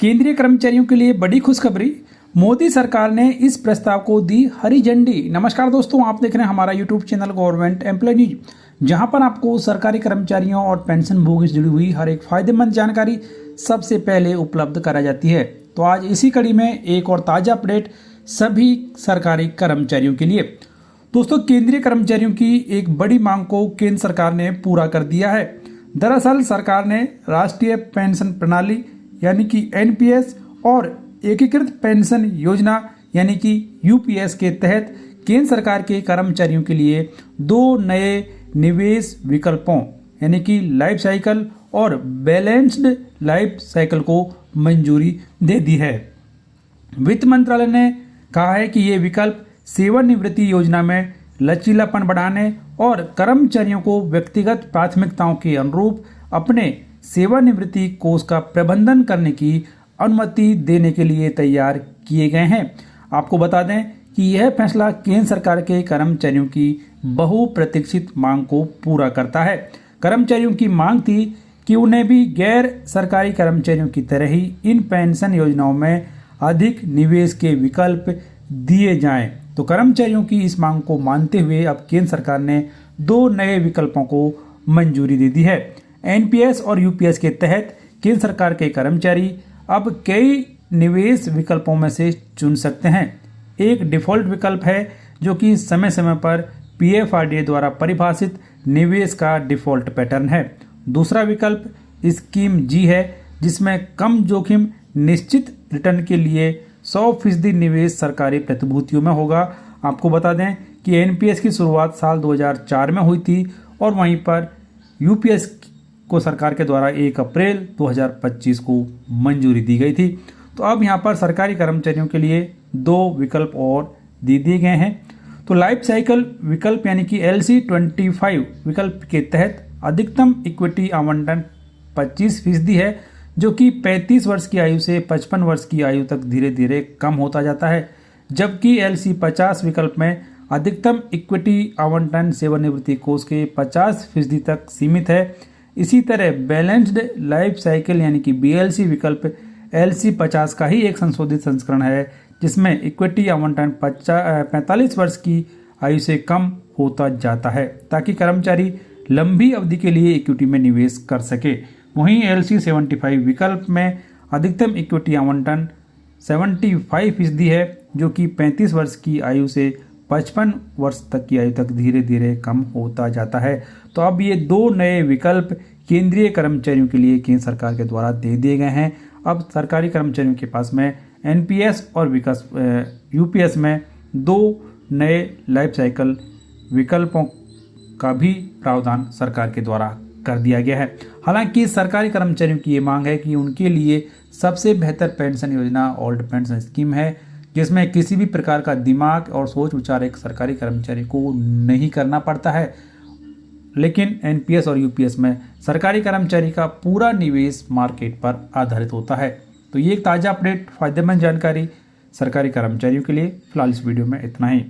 केंद्रीय कर्मचारियों के लिए बड़ी खुशखबरी। मोदी सरकार ने इस प्रस्ताव को दी हरी झंडी। नमस्कार दोस्तों, आप देख रहे हैं हमारा YouTube channel government employ news, जहां पर आपको सरकारी कर्मचारियों और पेंशन भोगी से जुड़ी हुई हर एक फायदेमंद जानकारी सबसे पहले उपलब्ध कराई जाती है। तो आज इसी कड़ी में एक और ताज़ा अपडेट सभी सरकारी कर्मचारियों के लिए। दोस्तों, केंद्रीय कर्मचारियों की एक बड़ी मांग को केंद्र सरकार ने पूरा कर दिया है। दरअसल सरकार ने राष्ट्रीय पेंशन प्रणाली यानी कि एनपीएस और एकीकृत पेंशन योजना यानी कि यूपीएस के तहत केंद्र सरकार के कर्मचारियों के लिए दो नए निवेश विकल्पों यानी कि लाइफ साइकिल और बैलेंस्ड लाइफ साइकिल को मंजूरी दे दी है। वित्त मंत्रालय ने कहा है कि ये विकल्प सेवानिवृत्ति योजना में लचीलापन बढ़ाने और कर्मचारियों को व्यक्तिगत प्राथमिकताओं के अनुरूप अपने सेवानिवृत्ति कोष का प्रबंधन करने की अनुमति देने के लिए तैयार किए गए हैं। आपको बता दें कि यह फैसला केंद्र सरकार के कर्मचारियों की बहुप्रतीक्षित मांग को पूरा करता है। कर्मचारियों की मांग थी कि उन्हें भी गैर सरकारी कर्मचारियों की तरह ही इन पेंशन योजनाओं में अधिक निवेश के विकल्प दिए जाएं। तो कर्मचारियों की इस मांग को मानते हुए अब केंद्र सरकार ने दो नए विकल्पों को मंजूरी दे दी है। एनपीएस और यूपीएस के तहत केंद्र सरकार के कर्मचारी अब कई निवेश विकल्पों में से चुन सकते हैं। एक डिफ़ॉल्ट विकल्प है जो कि समय समय पर पीएफआरडीए द्वारा परिभाषित निवेश का डिफ़ॉल्ट पैटर्न है। दूसरा विकल्प स्कीम जी है, जिसमें कम जोखिम निश्चित रिटर्न के लिए 100% निवेश सरकारी प्रतिभूतियों में होगा। आपको बता दें कि एनपीएस की शुरुआत साल 2004 में हुई थी और वहीं पर यूपीएस को सरकार के द्वारा 1 अप्रैल 2025 को मंजूरी दी गई थी। तो अब यहाँ पर सरकारी कर्मचारियों के लिए दो विकल्प और दे दिए गए हैं। तो लाइफ साइकिल विकल्प यानी कि LC25 विकल्प के तहत अधिकतम इक्विटी आवंटन 25% है, जो कि 35 वर्ष की आयु से 55 वर्ष की आयु तक धीरे धीरे कम होता जाता है। जबकि LC50 विकल्प में अधिकतम इक्विटी आवंटन सेवानिवृत्ति कोष के 50% तक सीमित है। इसी तरह बैलेंस्ड लाइफ साइकिल यानी कि BLC विकल्प LC50 का ही एक संशोधित संस्करण है, जिसमें इक्विटी आवंटन 45 वर्ष की आयु से कम होता जाता है, ताकि कर्मचारी लंबी अवधि के लिए इक्विटी में निवेश कर सके। वहीं LC75 विकल्प में अधिकतम इक्विटी आवंटन 75% है, जो कि 35 वर्ष की आयु से 55 वर्ष तक की आयु तक धीरे धीरे कम होता जाता है। तो अब ये दो नए विकल्प केंद्रीय कर्मचारियों के लिए केंद्र सरकार के द्वारा दे दिए गए हैं। अब सरकारी कर्मचारियों के पास में एनपीएस और यूपीएस में दो नए लाइफ साइकिल विकल्पों का भी प्रावधान सरकार के द्वारा कर दिया गया है। हालांकि सरकारी कर्मचारियों की ये मांग है कि उनके लिए सबसे बेहतर पेंशन योजना ओल्ड पेंशन स्कीम है, जिसमें किसी भी प्रकार का दिमाग और सोच विचार एक सरकारी कर्मचारी को नहीं करना पड़ता है। लेकिन एनपीएस और यूपीएस में सरकारी कर्मचारी का पूरा निवेश मार्केट पर आधारित होता है। तो ये एक ताज़ा अपडेट फायदेमंद जानकारी सरकारी कर्मचारियों के लिए। फिलहाल इस वीडियो में इतना ही।